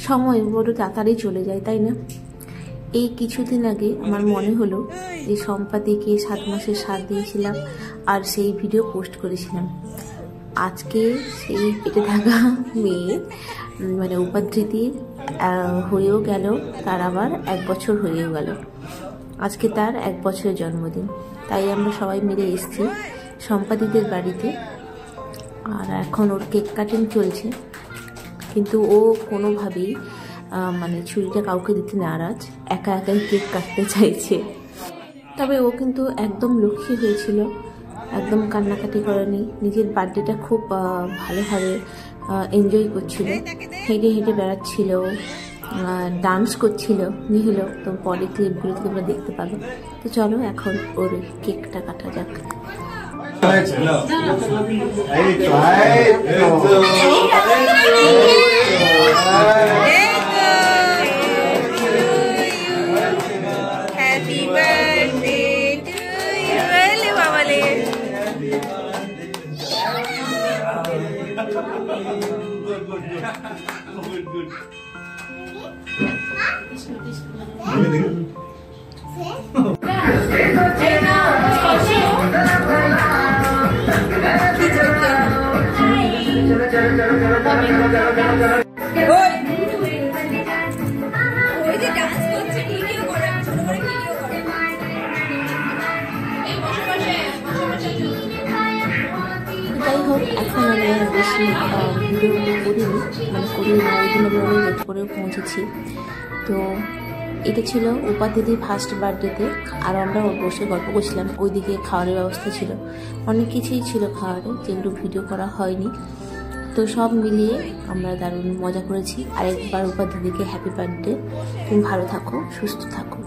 সময় বড় তাড়াতাড়ি চলে যায়, তাই না? এই কিছুদিন আগে আমার মনে হলো যে সম্পাদিকে 7 মাসের সাথ দিয়েছিলাম আর সেই ভিডিও পোস্ট করেছিলাম। আজকে সেই পেটে থাকা মেয়ে মানে উপাধৃতি হয়েও গেল, তার আবার 1 বছর হয়েও গেল। আজকে তার 1 বছরের জন্মদিন, তাই আমরা সবাই মিলে এসেছি সম্পাদিদের বাড়িতে। আর এখন ওর কেক কাটিং চলছে, কিন্তু ও কোনোভাবেই মানে ছুরিটা কাউকে দিতে নারাজ, একা একাই কেক কাটতে চাইছে। তবে ও কিন্তু একদম লক্ষ্মী হয়েছিল, একদম কান্নাকাটি করেনি। নিজের বার্থডেটা খুব ভালোভাবে এনজয় করছিল, হেঁটে হেঁটে বেড়াচ্ছিল, ডান্স করছিল। নিহলো তো পরে ক্লিপগুলো তোমরা দেখতে পাবে। তো চলো এখন ওর কেকটা কাটা যাক। Happy birthday to you, Babale. Good. যাই হোক, এখন আমি বেশি ভিডিও করিনি, মানে করিনি না, ওই দিন আমি অনেক লেট করে পৌঁছেছি। তো এটা ছিল উপাধিদির ফার্স্ট বার্থডেতে, আর আমরা বসে গল্প করছিলাম। ওইদিকে খাওয়ারের ব্যবস্থা ছিল, অনেক কিছুই ছিল খাওয়ারে, যেগুলো ভিডিও করা হয়নি। তো সব মিলিয়ে আমরা দারুণ মজা করেছি। আরেকবার উপাধিদিকে হ্যাপি বার্থডে, তুমি ভালো থাকো, সুস্থ থাকো।